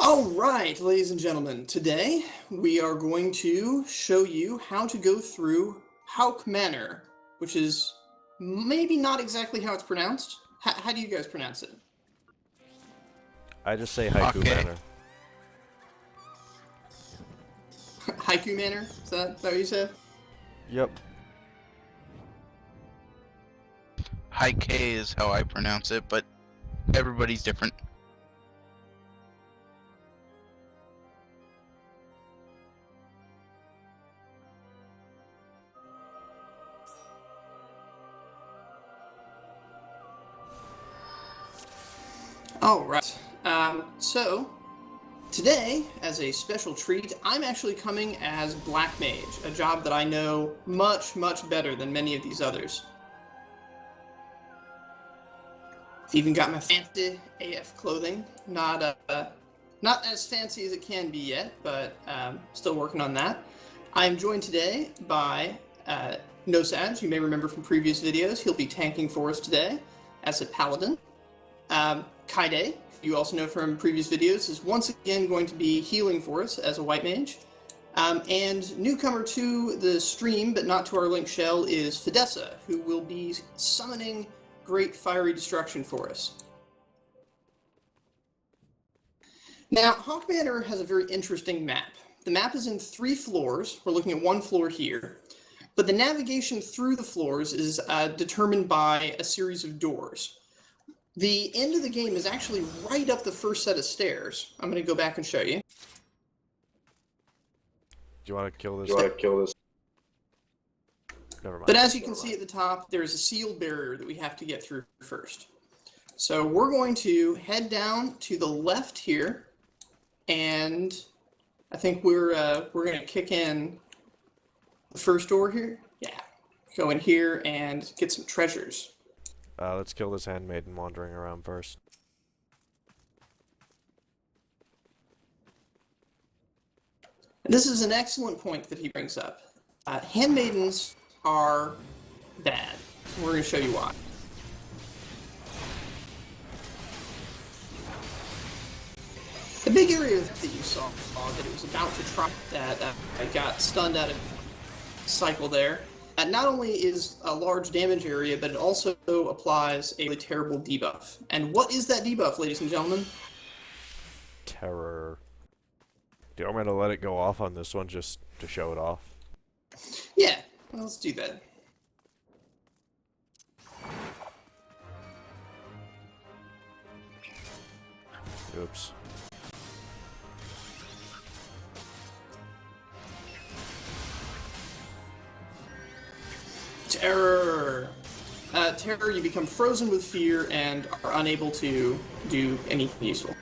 Alright, ladies and gentlemen, today we are going to show you how to go through Haukke Manor, which is maybe not exactly how it's pronounced. How do you guys pronounce it? I just say Haiku Manor. Haiku Manor? Is that what you said? Yep. Haukke is how I pronounce it, but everybody's different. Alright, so today, as a special treat, I'm actually coming as Black Mage, a job that I know much, much better than many of these others. I've even got my fancy AF clothing, not as fancy as it can be yet, but still working on that. I am joined today by Nosaj, you may remember from previous videos. He'll be tanking for us today as a paladin. Kaide, you also know from previous videos, is once again going to be healing for us as a white mage. And newcomer to the stream, but not to our link shell, is Fidessa, who will be summoning great fiery destruction for us. Now, Haukke Manor has a very interesting map. The map is in 3 floors. We're looking at 1 floor here. But the navigation through the floors is determined by a series of doors. The end of the game is actually right up the first set of stairs. I'm going to go back and show you. Do you want to kill this? Never mind. But as you can see at the top, there's a sealed barrier that we have to get through first. So we're going to head down to the left here, and I think we're going to kick in the first door here. Yeah, go in here and get some treasures. Let's kill this handmaiden wandering around first. And this is an excellent point that he brings up. Handmaidens are bad. We're going to show you why. The big area that you saw that it was about to try that I got stunned out of cycle there. Not only is a large damage area, but it also applies a really terrible debuff. And what is that debuff, ladies and gentlemen? Terror. Do you want me to let it go off on this one just to show it off? Yeah, well, let's do that. Oops. Terror! Terror, you become frozen with fear and are unable to do anything useful.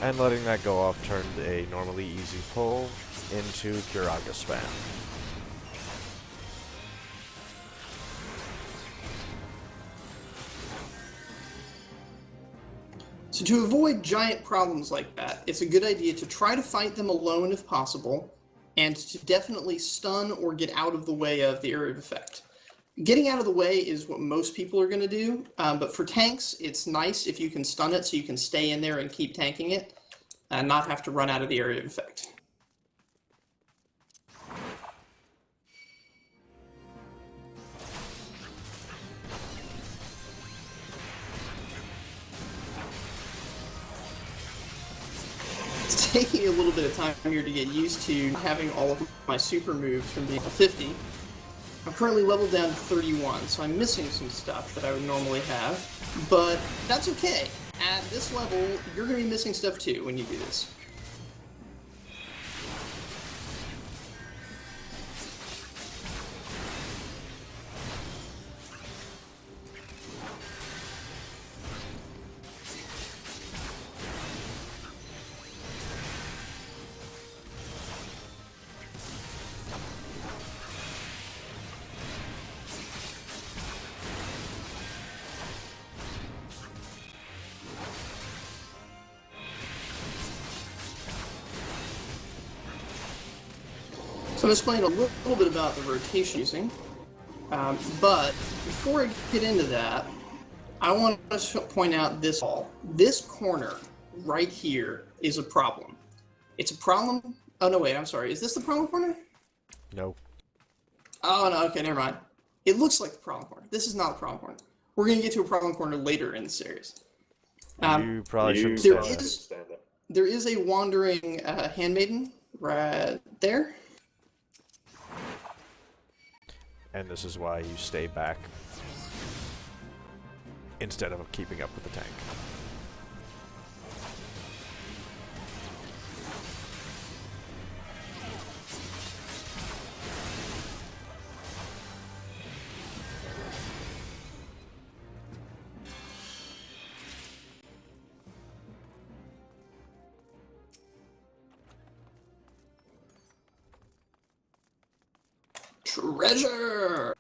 And letting that go off turned a normally easy pull into Kiraga spam. So to avoid giant problems like that, it's a good idea to try to fight them alone if possible, and to definitely stun or get out of the way of the area of effect. Getting out of the way is what most people are going to do, but for tanks, it's nice if you can stun it so you can stay in there and keep tanking it, and not have to run out of the area of effect. It's taking a little bit of time here to get used to having all of my super moves from being 50. I'm currently leveled down to 31, so I'm missing some stuff that I would normally have, but that's okay. at this level, you're going to be missing stuff too when you do this. So I'm explaining a little bit about the rotation using, but before I get into that, I want to point out this wall. This corner right here is a problem. It's a problem. Oh no, wait, I'm sorry. Is this the problem corner? No. Oh no, okay, never mind. It looks like the problem corner. This is not a problem corner. We're going to get to a problem corner later in the series. You probably shouldn't stand there. There is a wandering handmaiden right there. And this is why you stay back instead of keeping up with the tank. Treasure!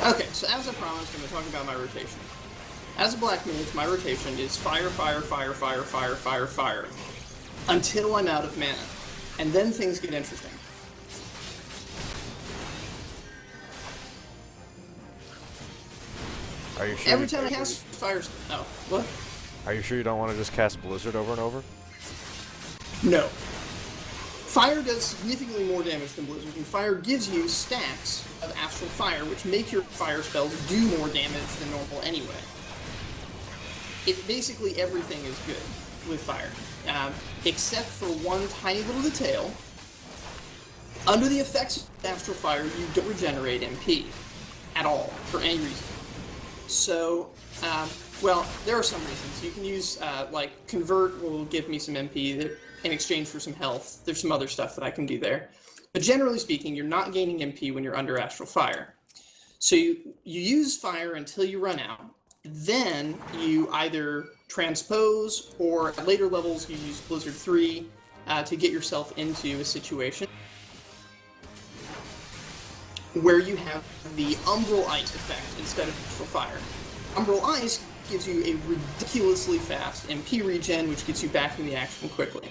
Okay, so as I promised, I'm going to talk about my rotation. As a black mage, my rotation is fire, fire, fire, fire, fire, fire, fire, until I'm out of mana. And then things get interesting. Are you sure? Every time I cast fire... Oh, what? Are you sure you don't want to just cast Blizzard over and over? No. Fire does significantly more damage than Blizzard, and Fire gives you stacks of Astral Fire, which make your fire spells do more damage than normal anyway. Basically everything is good with Fire, except for one tiny little detail. Under the effects of Astral Fire, you don't regenerate MP at all, for any reason. So, well, there are some reasons. You can use, like, Convert will give me some MP in exchange for some health. There's some other stuff that I can do there. But generally speaking, you're not gaining MP when you're under Astral Fire. So you use Fire until you run out. Then you either transpose, or at later levels you use Blizzard 3 to get yourself into a situation where you have the Umbral Ice effect instead of Astral Fire. Umbral Ice gives you a ridiculously fast MP regen, which gets you back in the action quickly.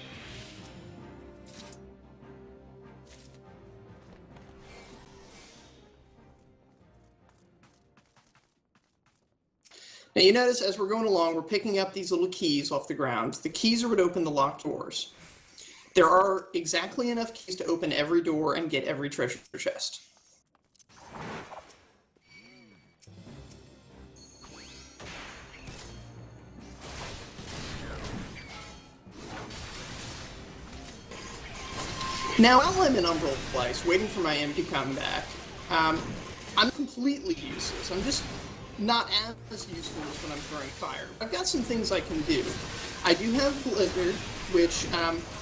Now you notice as we're going along, we're picking up these little keys off the ground. The keys are what open the locked doors. There are exactly enough keys to open every door and get every treasure chest. Now, while I'm in Umbral Place, waiting for my MP to come back, I'm completely useless. I'm just not as useful as when I'm throwing fire. I've got some things I can do. I do have Blizzard, which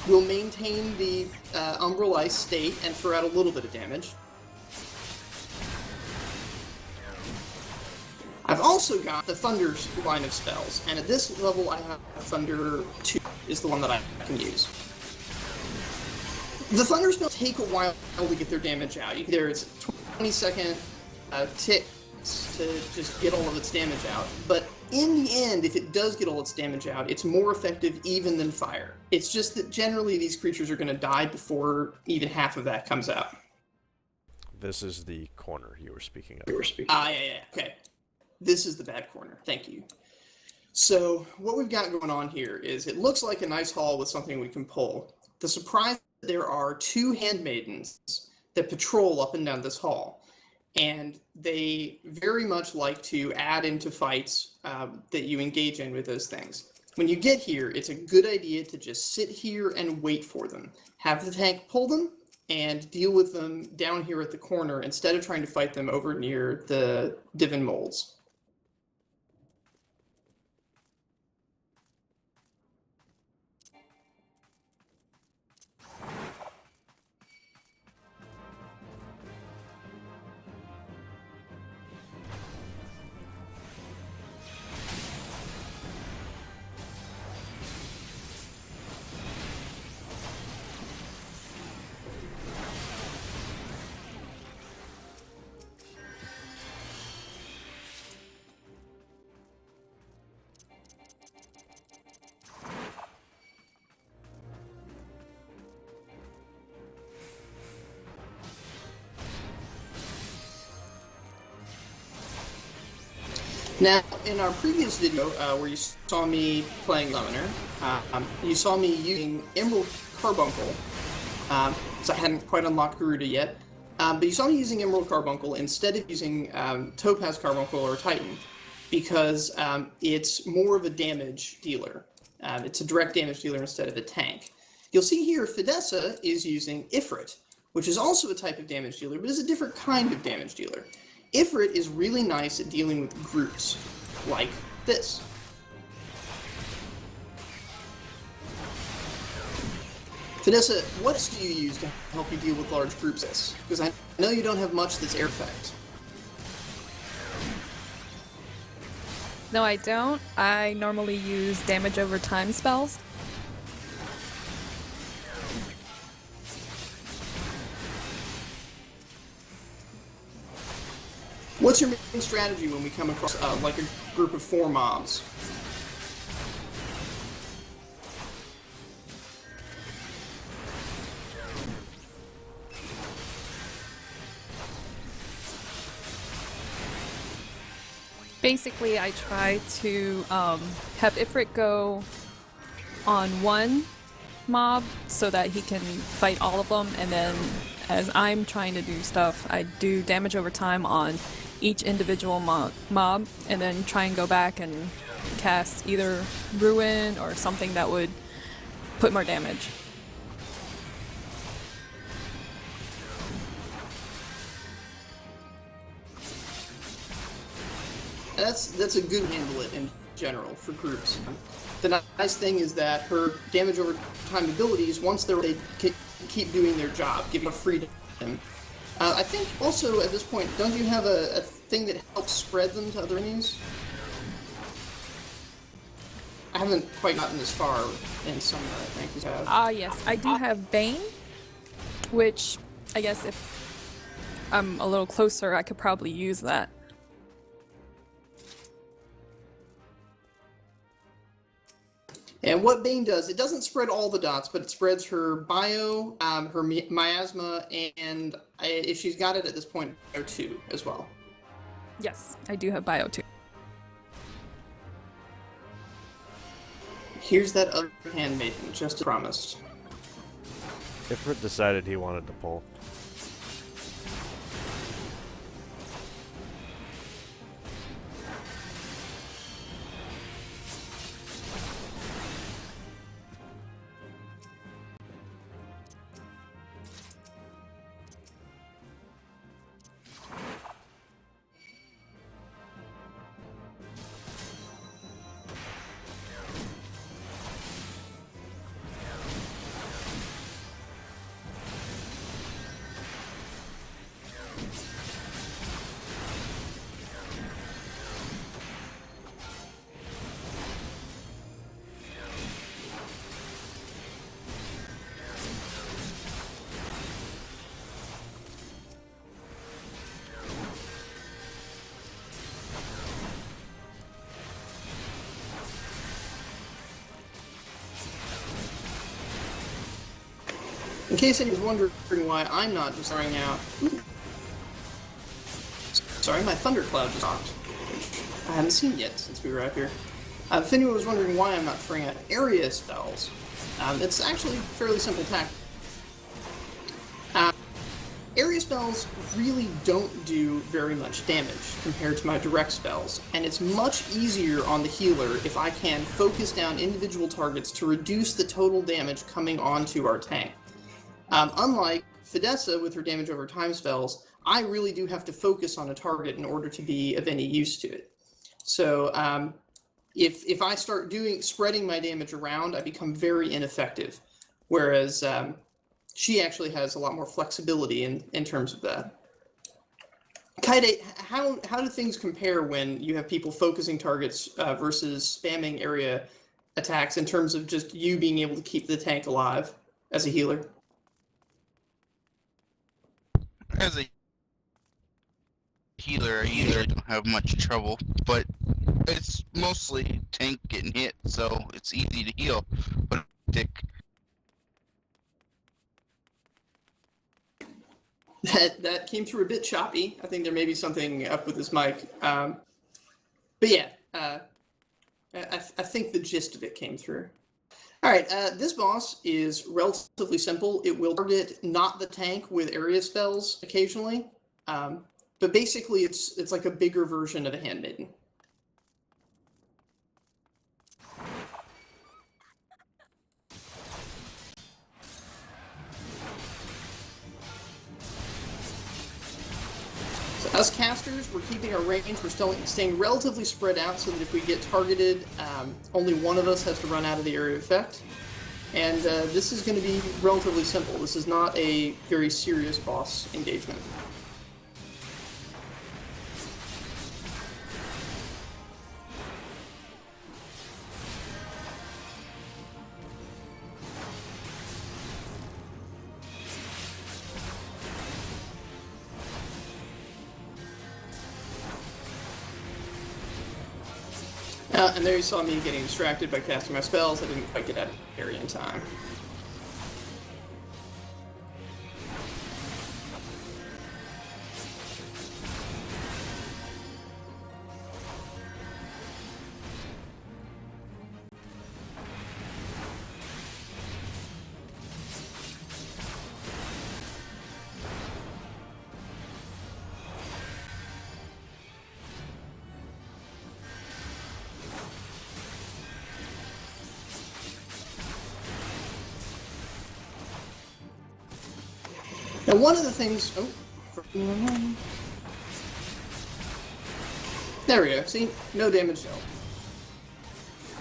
will maintain the Umbral Ice state and throw out a little bit of damage. I've also got the Thunder line of spells, and at this level I have Thunder 2 is the one that I can use. The Thunder spells take a while to get their damage out. There's 20-second ticks to just get all of its damage out. But in the end, if it does get all its damage out, it's more effective even than fire. It's just that generally these creatures are going to die before even half of that comes out. This is the corner you were speaking of. Yeah. Okay. This is the bad corner. Thank you. So what we've got going on here is it looks like a nice hall with something we can pull. The surprise is that there are two handmaidens that patrol up and down this hall, and they very much like to add into fights that you engage in with those things. When you get here, it's a good idea to just sit here and wait for them. Have the tank pull them and deal with them down here at the corner instead of trying to fight them over near the Divin molds. Now, in our previous video, where you saw me playing Summoner, you saw me using Emerald Carbuncle, so I hadn't quite unlocked Garuda yet, but you saw me using Emerald Carbuncle instead of using Topaz Carbuncle or Titan, because it's more of a damage dealer. It's a direct damage dealer instead of a tank. You'll see here Fidessa is using Ifrit, which is also a type of damage dealer, but is a different kind of damage dealer. Ifrit is really nice at dealing with groups, like this. Fidessa, what do you use to help you deal with large groups? Because I know you don't have much that's air effect. No, I don't. I normally use damage over time spells. What's your main strategy when we come across like a group of 4 mobs? Basically, I try to have Ifrit go on one mob so that he can fight all of them, and then as I'm trying to do stuff, I do damage over time on each individual mob, and then try and go back and cast either Ruin or something that would put more damage. That's a good handle it in general for groups. The nice thing is that her damage over time abilities, once they keep doing their job, giving freedom. I think also at this point, don't you have a thing that helps spread them to other enemies? I haven't quite gotten this far in some rankings I have. Yes, I do have Bane, which I guess if I'm a little closer, I could probably use that. And what Bane does, it doesn't spread all the dots, but it spreads her bio, her miasma, and if she's got it at this point, bio 2 as well. Yes, I do have bio 2. Here's that other handmaiden, just as promised. Ifrit decided he wanted to pull. In case anyone's wondering why I'm not just throwing out... Ooh. Sorry, my thundercloud just dropped, which I haven't seen yet since we were out here. If anyone was wondering why I'm not throwing out area spells, it's actually a fairly simple tactic. Area spells really don't do very much damage compared to my direct spells, and it's much easier on the healer if I can focus down individual targets to reduce the total damage coming onto our tank. Unlike Fidessa with her damage over time spells, I really do have to focus on a target in order to be of any use to it. So if I start spreading my damage around, I become very ineffective, whereas she actually has a lot more flexibility in terms of that. Kaide, how do things compare when you have people focusing targets versus spamming area attacks in terms of just you being able to keep the tank alive as a healer? As a healer, I usually don't have much trouble, but it's mostly tank getting hit, so it's easy to heal. But Dick, That came through a bit choppy. I think there may be something up with his mic. But yeah, I think the gist of it came through. All right, this boss is relatively simple. It will target not the tank with area spells occasionally, but basically it's like a bigger version of a handmaiden. So us casters, we're keeping our range. We're still staying relatively spread out so that if we get targeted, only one of us has to run out of the area of effect. And this is going to be relatively simple. This is not a very serious boss engagement. And there you saw me getting distracted by casting my spells. I didn't quite get out of the area in time. Now, one of the things... Oh, there we go. See? No damage dealt.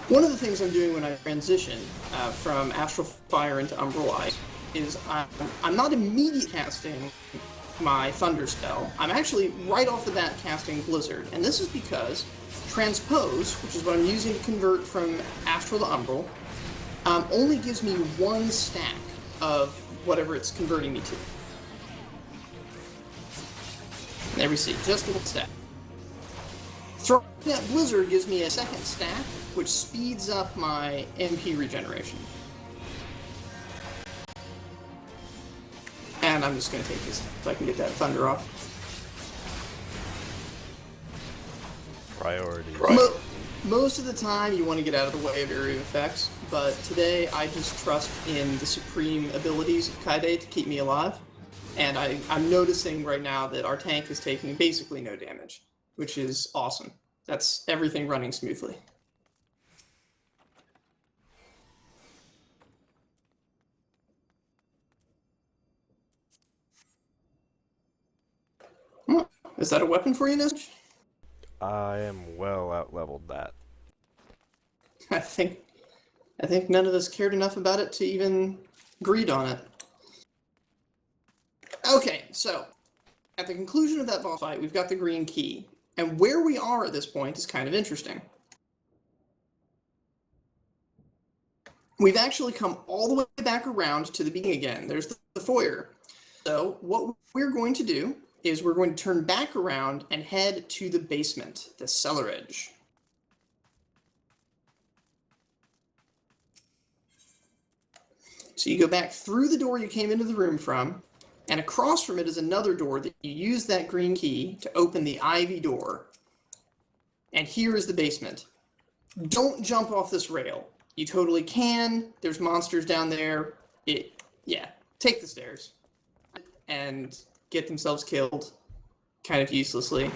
One of the things I'm doing when I transition from Astral Fire into Umbral Ice is I'm not immediately casting my Thunder spell. I'm actually right off the bat casting Blizzard. And this is because Transpose, which is what I'm using to convert from Astral to Umbral, only gives me one stack of whatever it's converting me to. There we see, just a little stack. Throwing that Blizzard gives me a second stack, which speeds up my MP regeneration. And I'm just going to take this so I can get that Thunder off. Priority. Most of the time you want to get out of the way of area effects, but today I just trust in the supreme abilities of Kaide to keep me alive. And I'm noticing right now that our tank is taking basically no damage, which is awesome. That's everything running smoothly. Is that a weapon for you, Nish? I am well out-leveled that. I think none of us cared enough about it to even greed on it. Okay, so at the conclusion of that boss fight, we've got the green key, and where we are at this point is kind of interesting. We've actually come all the way back around to the beginning again. There's the foyer. So what we're going to do is we're going to turn back around and head to the basement, the cellar edge. So you go back through the door you came into the room from, and across from it is another door that you use that green key to open the ivy door. And here is the basement. don't jump off this rail. You totally can. There's monsters down there. Take the stairs and get themselves killed kind of uselessly.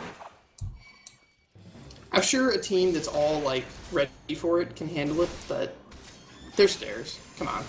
I'm sure a team that's all, like, ready for it can handle it, but there's stairs. Come on.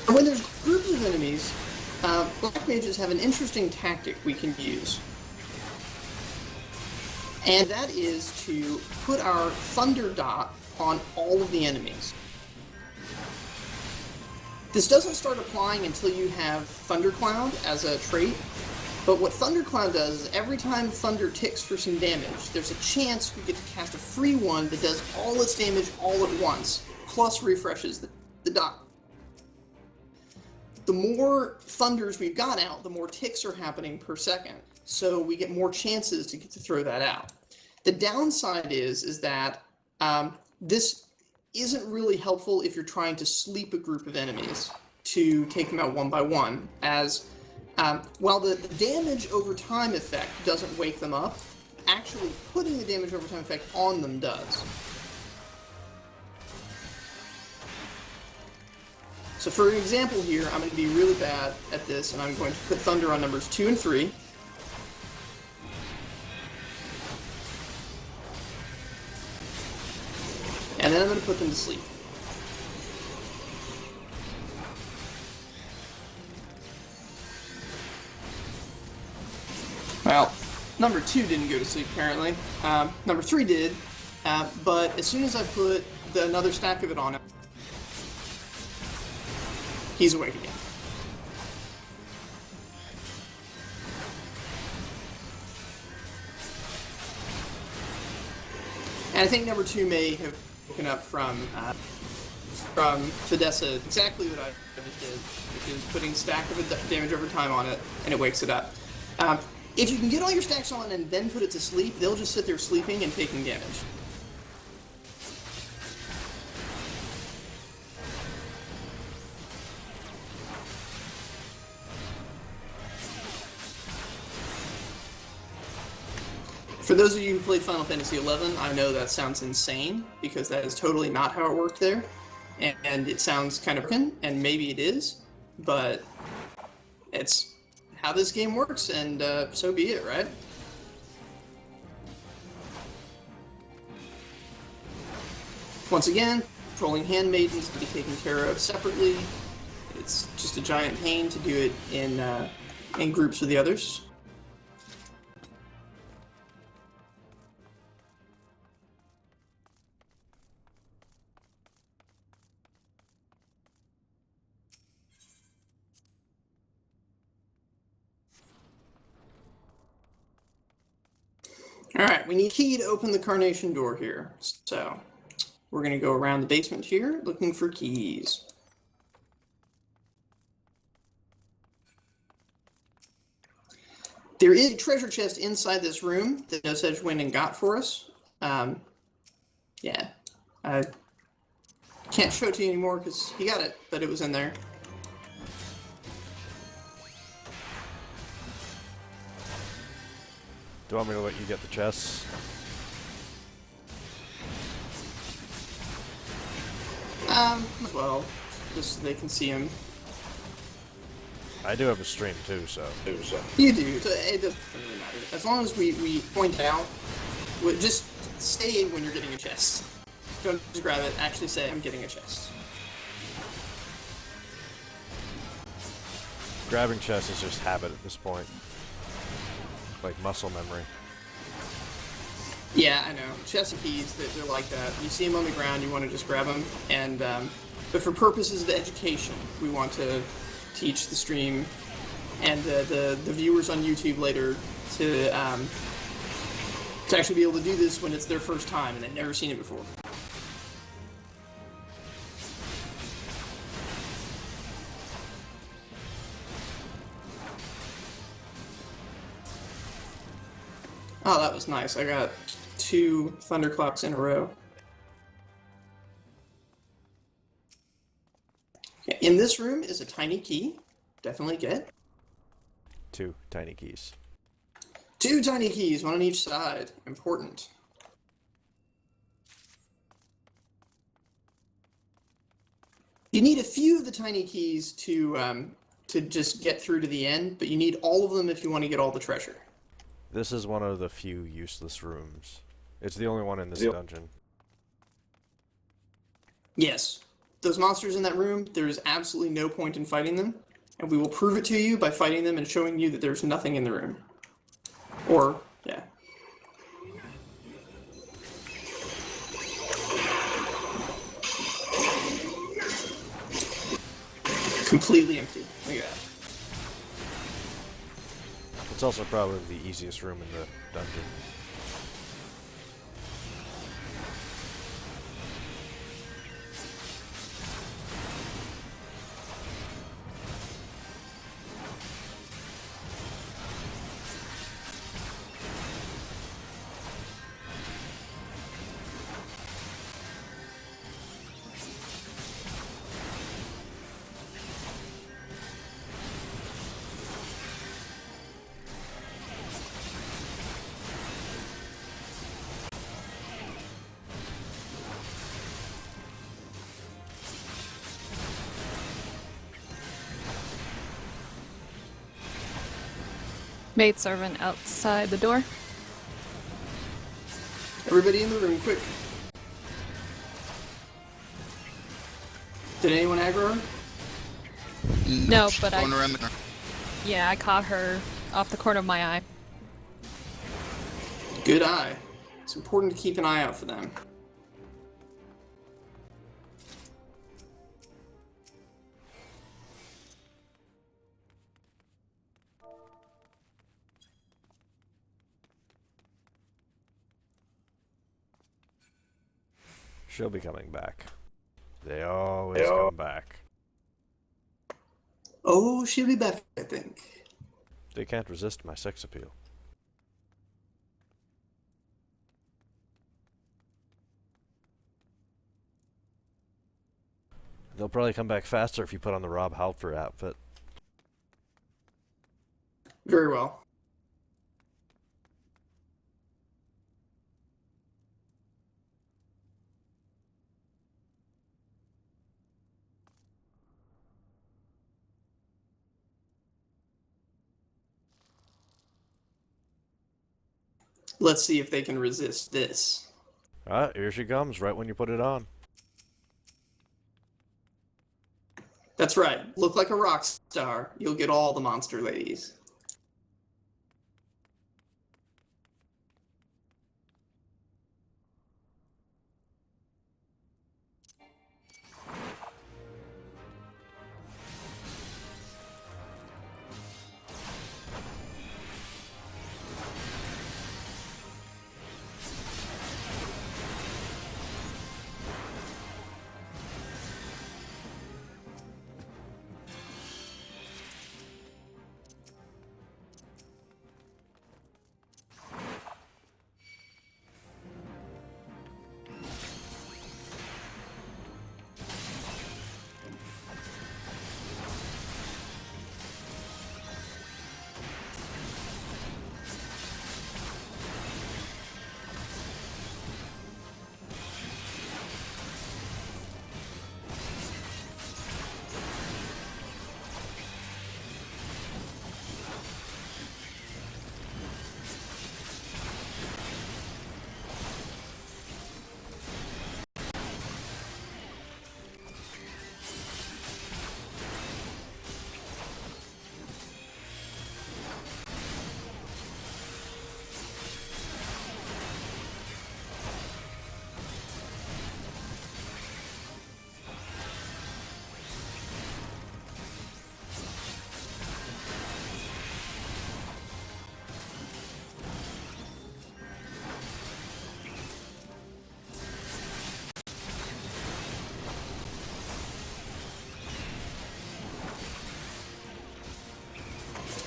When there's groups of enemies, black mages have an interesting tactic we can use. And that is to put our thunder dot on all of the enemies. This doesn't start applying until you have Thundercloud as a trait, but what Thundercloud does is every time Thunder ticks for some damage, there's a chance we get to cast a free one that does all its damage all at once, plus refreshes the dot. The more thunders we've got out, the more ticks are happening per second, so we get more chances to get to throw that out. The downside is that this isn't really helpful if you're trying to sleep a group of enemies to take them out one by one, as while the damage over time effect doesn't wake them up, actually putting the damage over time effect on them does. So for an example here, I'm going to be really bad at this, and I'm going to put Thunder on numbers 2 and 3. And then I'm going to put them to sleep. Well, number 2 didn't go to sleep apparently. Number 3 did, but as soon as I put another stack of it on him, he's awake again. And I think number 2 may have woken up from Fidessa exactly what I just did, which is putting stack of damage over time on it, and it wakes it up. If you can get all your stacks on and then put it to sleep, they'll just sit there sleeping and taking damage. For those of you who played Final Fantasy XI, I know that sounds insane, because that is totally not how it worked there, and it sounds kind of broken, and maybe it is, but it's how this game works, and so be it, right? Once again, trolling handmaidens to be taken care of separately. It's just a giant pain to do it in groups with the others. Alright, we need a key to open the Carnation door here, so we're going to go around the basement here looking for keys. There is a treasure chest inside this room that No Sedge went and got for us. Yeah, I can't show it to you anymore because he got it, but it was in there. Do you want me to let you get the chests? Well, just so they can see him. I do have a stream too, so. You do, so it doesn't really matter. As long as we point out, just say when you're getting a chest. Don't just grab it, actually say, I'm getting a chest. Grabbing chests is just habit at this point. Like muscle memory. Yeah, I know. Chests and keys, they're like that. You see them on the ground, you want to just grab them. And but for purposes of education, we want to teach the stream and the viewers on YouTube later to actually be able to do this when it's their first time and they've never seen it before. Oh, that was nice. I got 2 thunderclaps in a row. Okay, in this room is a tiny key. Definitely get. 2 tiny keys. 2 tiny keys, 1 on each side. Important. You need a few of the tiny keys to just get through to the end, but you need all of them if you want to get all the treasure. This is one of the few useless rooms. It's the only one in this dungeon. Yes. Those monsters in that room, there is absolutely no point in fighting them, and we will prove it to you by fighting them and showing you that there's nothing in the room. Or, yeah. Completely empty. Look at that. It's also probably the easiest room in the dungeon. Maidservant outside the door. Everybody in the room, quick. Did anyone aggro her? No, but going around the... Yeah, I caught her off the corner of my eye. Good eye. It's important to keep an eye out for them. She'll be coming back. They always come back. Oh, she'll be back, I think. They can't resist my sex appeal. They'll probably come back faster if you put on the Rob Halper outfit. Very well. Let's see if they can resist this. Ah, here she comes, right when you put it on. That's right. Look like a rock star. You'll get all the monster ladies.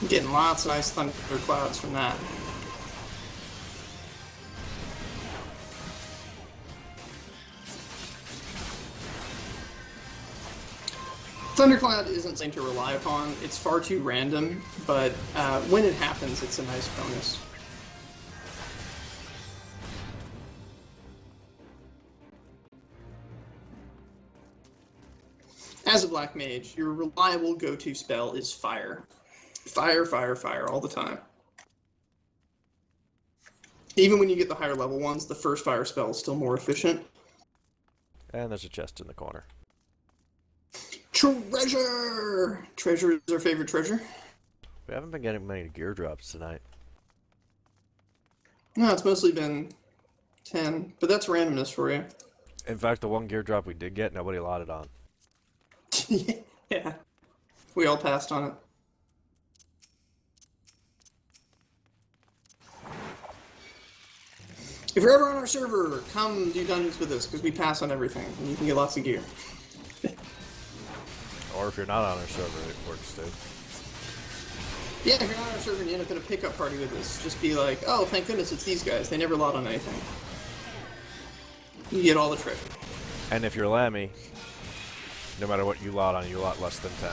Getting lots of nice thunder clouds from that. Thundercloud isn't something to rely upon. It's far too random, but when it happens, it's a nice bonus. As a black mage, your reliable go-to spell is fire. Fire, fire, fire all the time. Even when you get the higher level ones, the first fire spell is still more efficient. And there's a chest in the corner. Treasure! Treasure is our favorite treasure. We haven't been getting many gear drops tonight. No, it's mostly been 10, but that's randomness for you. In fact, the one gear drop we did get, nobody allotted on. Yeah. We all passed on it. If you're ever on our server, come do dungeons with us, because we pass on everything, and you can get lots of gear. Or if you're not on our server, it works too. Yeah, if you're not on our server and you end up in a pickup party with us, just be like, oh, thank goodness it's these guys. They never lot on anything. You get all the treasure. And if you're Lammy, no matter what you lot on, you lot less than 10.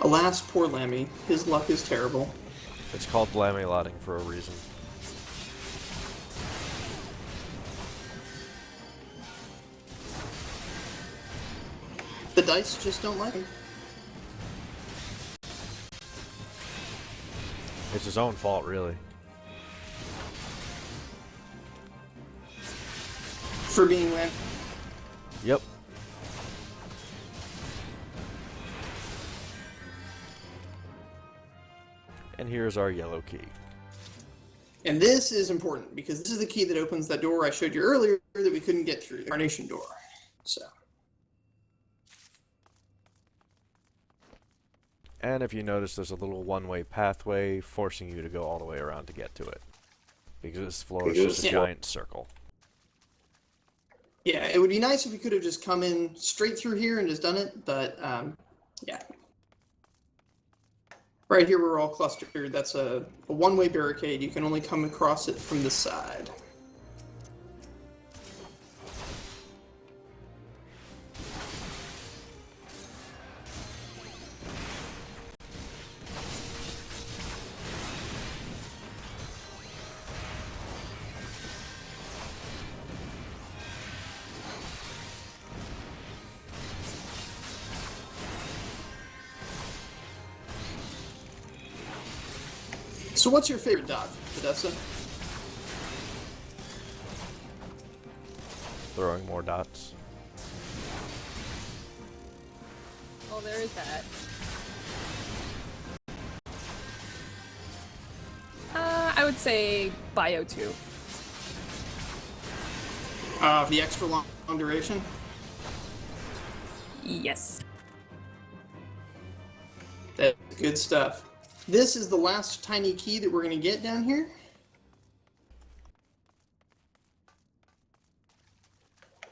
Alas, poor Lammy. His luck is terrible. It's called Lammy lotting for a reason. The dice just don't like him. It's his own fault, really. For being Lammy. Yep. And here's our yellow key. And this is important, because this is the key that opens that door I showed you earlier that we couldn't get through, the Carnation door. So. And if you notice, there's a little one-way pathway forcing you to go all the way around to get to it. Because this floor is just a giant circle. Yeah, it would be nice if we could have just come in straight through here and just done it, but yeah. Right here we're all clustered. That's a one-way barricade. You can only come across it from the side. So what's your favorite dodge, Odessa? Throwing more dots. Oh, there is that. I would say Bio 2. The extra long duration? Yes. That's good stuff. This is the last tiny key that we're going to get down here.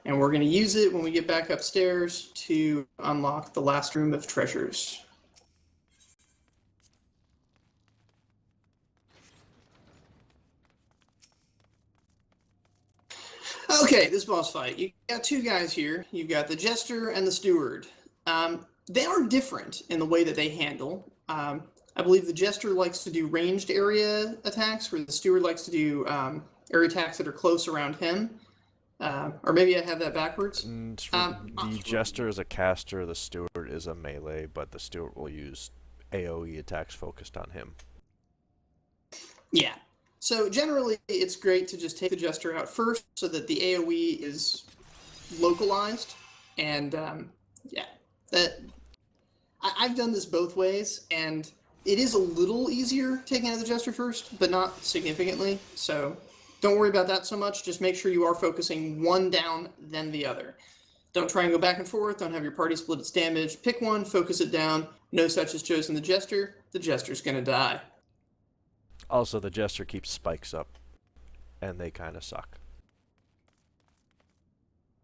And we're going to use it when we get back upstairs to unlock the last room of treasures. Okay, this boss fight. You got two guys here. You've got the Jester and the Steward. They are different in the way that they handle. I believe the Jester likes to do ranged area attacks, where the Steward likes to do area attacks that are close around him. Or maybe I have that backwards. The Jester is a caster, the Steward is a melee, but the Steward will use AoE attacks focused on him. Yeah. So generally, it's great to just take the Jester out first so that the AoE is localized. And yeah, I've done this both ways, and it is a little easier taking out the Jester first, but not significantly. So don't worry about that so much. Just make sure you are focusing one down, then the other. Don't try and go back and forth. Don't have your party split its damage. Pick one, focus it down. No such has chosen the Jester. The Jester's going to die. Also, the Jester keeps spikes up, and they kind of suck.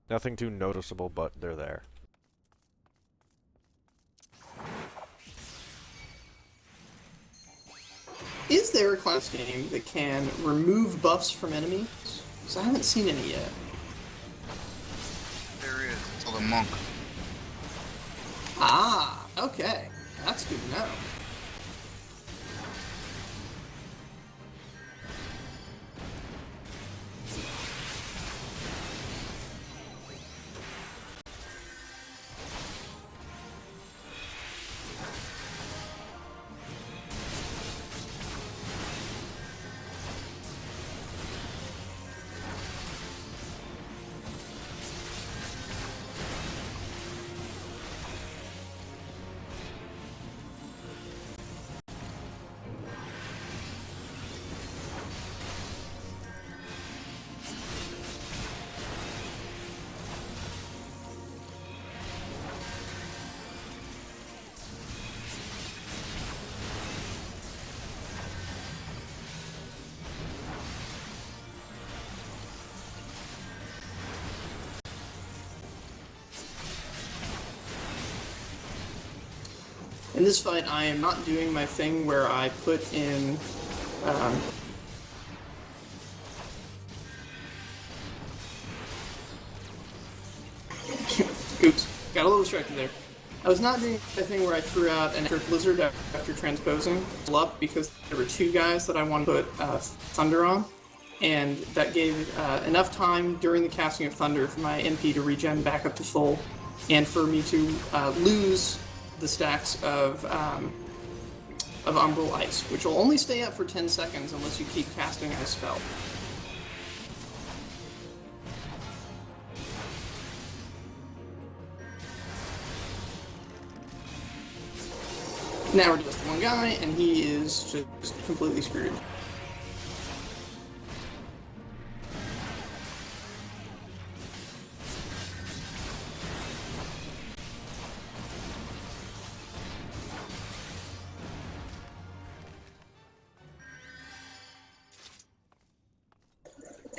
Nothing too noticeable, but they're there. Is there a class game that can remove buffs from enemies? Because I haven't seen any yet. There is. It's called a monk. Ah, okay. That's good to know. In this fight, I am not doing my thing where I put in... Oops, got a little distracted there. I was not doing the thing where I threw out an extra blizzard after transposing up because there were two guys that I wanted to put Thunder on, and that gave enough time during the casting of Thunder for my MP to regen back up to full, and for me to lose the stacks of Umbral Ice, which will only stay up for 10 seconds unless you keep casting a spell. Now we're just one guy, and he is just completely screwed.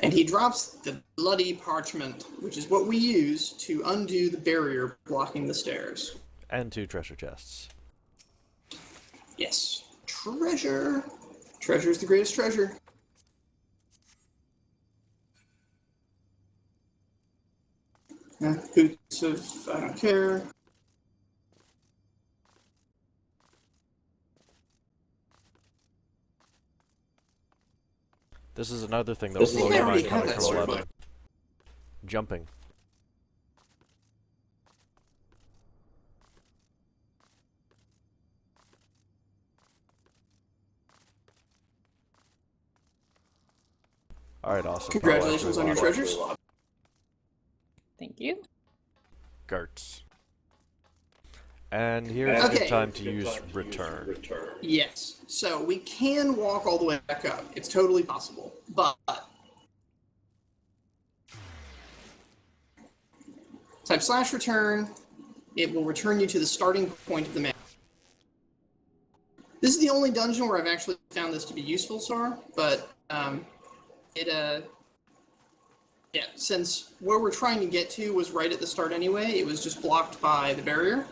And he drops the bloody parchment, which is what we use to undo the barrier blocking the stairs. And 2 treasure chests. Yes. Treasure. Treasure is the greatest treasure. Boots of... I don't care. This is another thing that will blow your mind coming from 11. Jumping. Alright, awesome. Congratulations on your treasures. Thank you. Gertz. And here's a good time to use return. Yes. So we can walk all the way back up. It's totally possible. But type /return. It will return you to the starting point of the map. This is the only dungeon where I've actually found this to be useful, Sar, but yeah, since where we're trying to get to was right at the start anyway, it was just blocked by the barrier.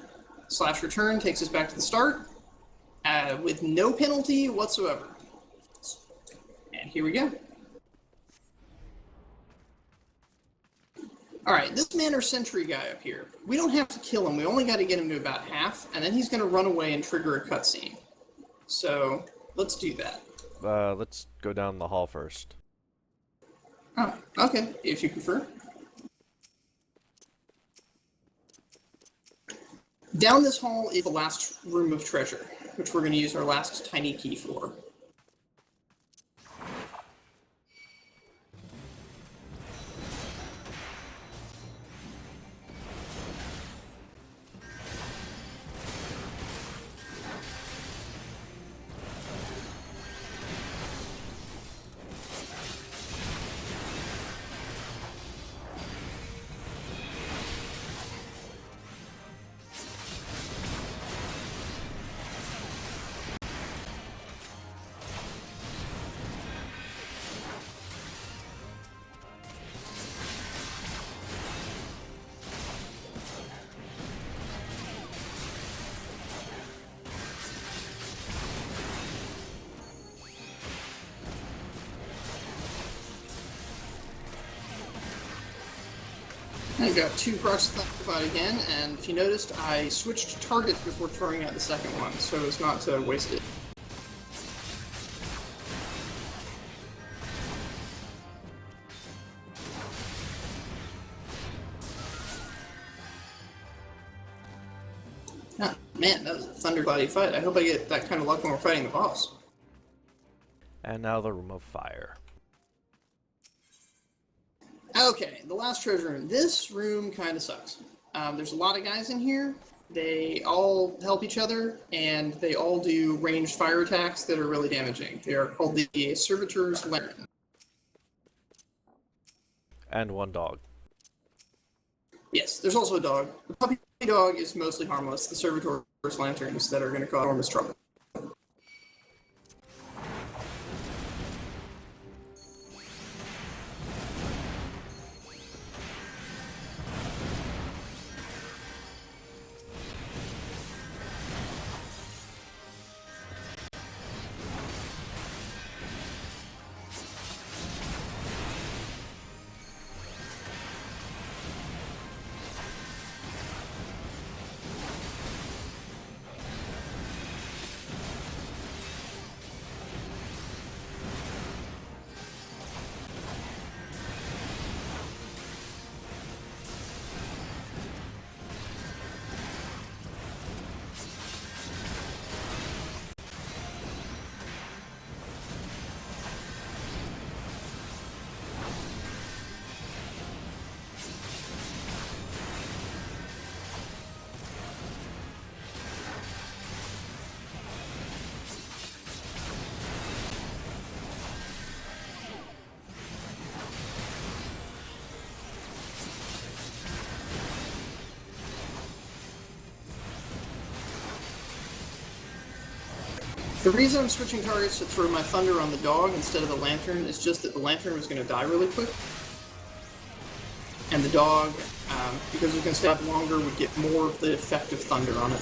/return takes us back to the start with no penalty whatsoever. And here we go. Alright, this Manor Sentry guy up here, we don't have to kill him, we only got to get him to about half, and then he's going to run away and trigger a cutscene. So, let's do that. Let's go down the hall first. Oh, okay, if you prefer. Down this hall is the last room of treasure, which we're going to use our last tiny key for. I got 2 procs to Thundercloud again, and if you noticed, I switched targets before throwing out the second one, so as not to waste it. Ah, man, that was a thundercloudy fight. I hope I get that kind of luck when we're fighting the boss. And now the Room of Fire. Okay, the last treasure room. This room kind of sucks. There's a lot of guys in here. They all help each other, and they all do ranged fire attacks that are really damaging. They are called the Servitor's Lantern. And 1 dog. Yes, there's also a dog. The puppy dog is mostly harmless. The Servitor's Lanterns that are going to cause enormous trouble. The reason I'm switching targets to throw my thunder on the dog instead of the lantern is just that the lantern was going to die really quick. And the dog, because it was going to stay up longer, would get more of the effect of thunder on it.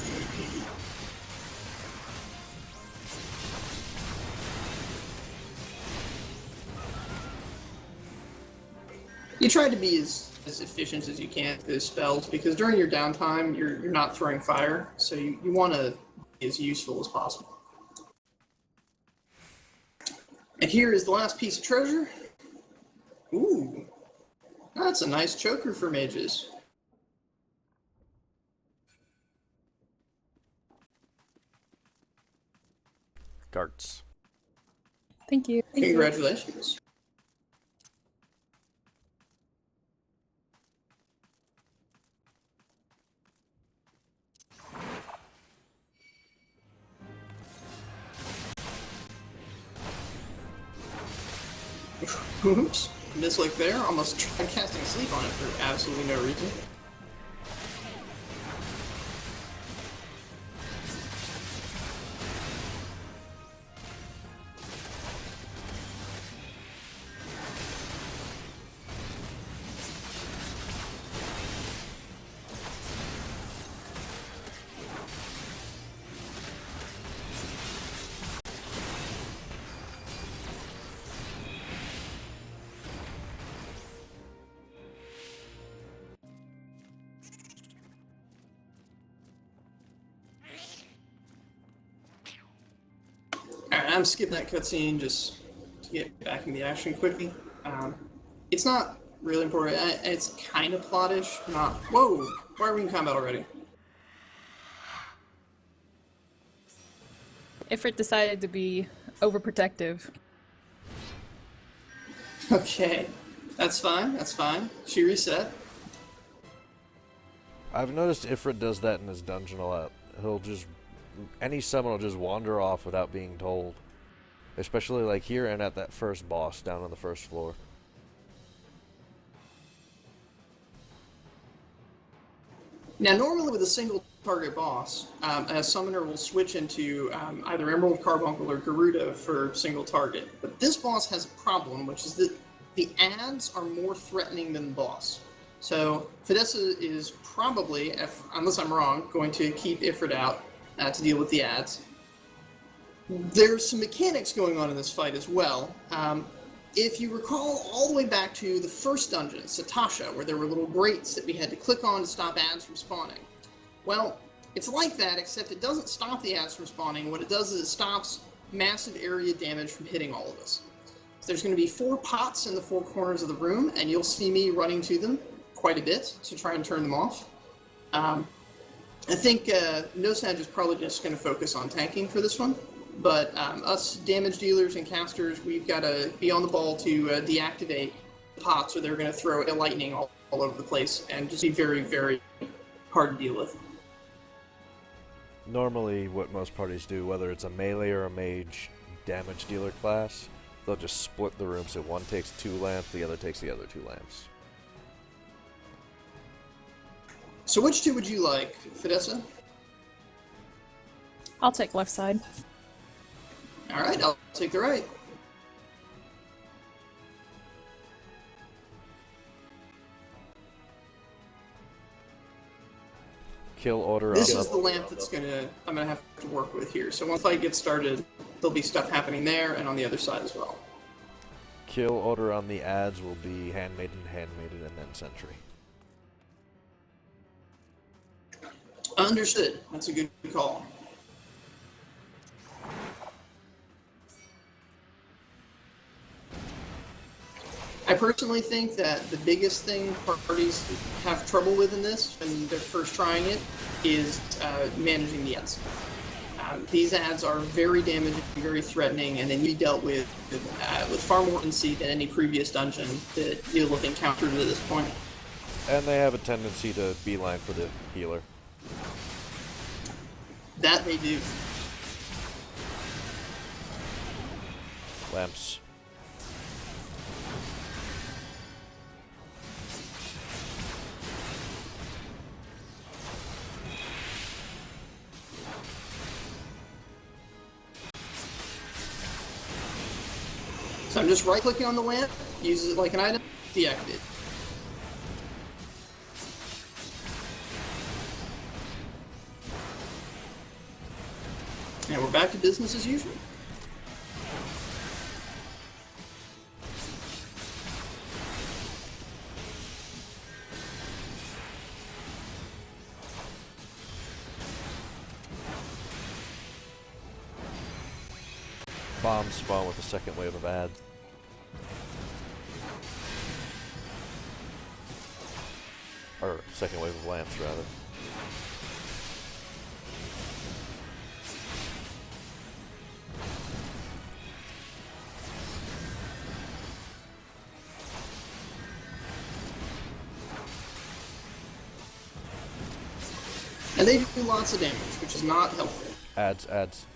You try to be as efficient as you can with those spells, because during your downtime, you're not throwing fire, so you want to be as useful as possible. And here is the last piece of treasure. Ooh, that's a nice choker for mages. Darts. Thank you. Congratulations. Oops. Misclick there. Almost tried casting sleep on it for absolutely no reason. Alright, I'm skipping that cutscene just to get back in the action quickly. It's not really important. It's kind of plottish, not... Whoa! Why are we in combat already? Ifrit decided to be overprotective. Okay. That's fine, that's fine. She reset. I've noticed Ifrit does that in his dungeon a lot. He'll just... Any summon will just wander off without being told. Especially like here and at that first boss down on the first floor. Now, normally with a single target boss, a summoner will switch into either Emerald, Carbuncle, or Garuda for single target. But this boss has a problem, which is that the ads are more threatening than the boss. So Fidessa is probably, unless I'm wrong, going to keep Ifrit out to deal with the ads. There's some mechanics going on in this fight as well. if you recall all the way back to the first dungeon, Satasha, where there were little grates that we had to click on to stop ads from spawning. Well, it's like that, except it doesn't stop the ads from spawning. What it does is it stops massive area damage from hitting all of us. So there's going to be 4 pots in the 4 corners of the room, and you'll see me running to them quite a bit to try and turn them off. I think Nosnag is probably just going to focus on tanking for this one. But us damage dealers and casters, we've got to be on the ball to deactivate pots, or they're going to throw lightning all over the place and just be very, very hard to deal with. Normally, what most parties do, whether it's a melee or a mage damage dealer class, they'll just split the room so one takes 2 lamps, the other takes the other 2 lamps. So which 2 would you like, Fidessa? I'll take left side. All right, I'll take the right. Kill order This on is the lamp that's I'm gonna have to work with here. So once I get started, there'll be stuff happening there and on the other side as well. Kill order on the ads will be handmaiden, and then sentry. Understood. That's a good call. I personally think that the biggest thing parties have trouble with in this, when they're first trying it, is managing the ads. These ads are very damaging, very threatening, and they need to be dealt with far more urgency than any previous dungeon that you'll have encountered at this point. And they have a tendency to beeline for the healer. That they do. Lamps. So I'm just right-clicking on the lamp, uses it like an item, deactivate. And we're back to business as usual. Bombs spawn with the second wave of ads. Or second wave of lamps, rather. And they do lots of damage, which is not helpful. Ads.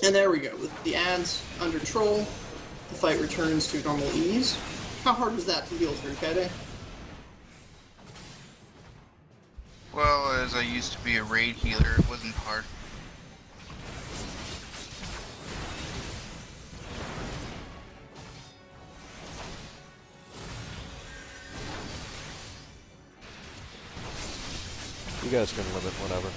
And there we go. With the ads under control, the fight returns to normal ease. How hard was that to heal through, Kade? Well, as I used to be a raid healer, it wasn't hard. You guys can limit whenever.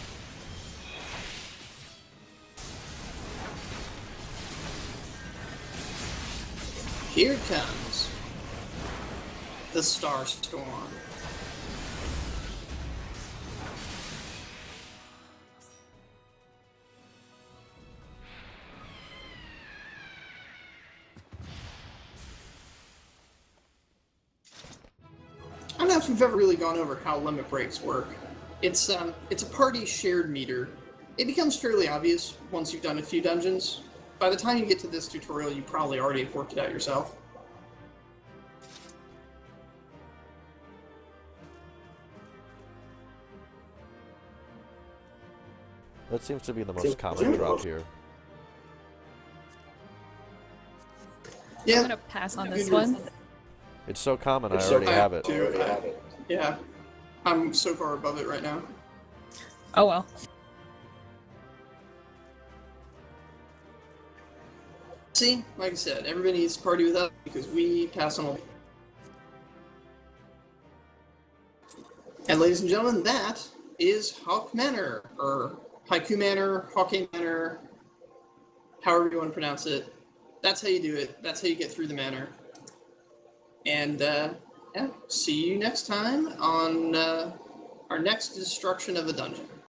Here comes the Star Storm. I don't know if we've ever really gone over how limit breaks work. It's a party shared meter. It becomes fairly obvious once you've done a few dungeons. By the time you get to this tutorial, you probably already have worked it out yourself. That seems to be the most common drop here. Yeah. I'm gonna pass on this one. It's so common, I already have it. Yeah. I'm so far above it right now. Oh well. See, like I said, everybody needs to party with us because we pass on all. And ladies and gentlemen, that is Haukke Manor, or Haiku Manor, Haukke Manor, however you want to pronounce it. That's how you do it. That's how you get through the manor. And yeah, see you next time on our next destruction of a dungeon.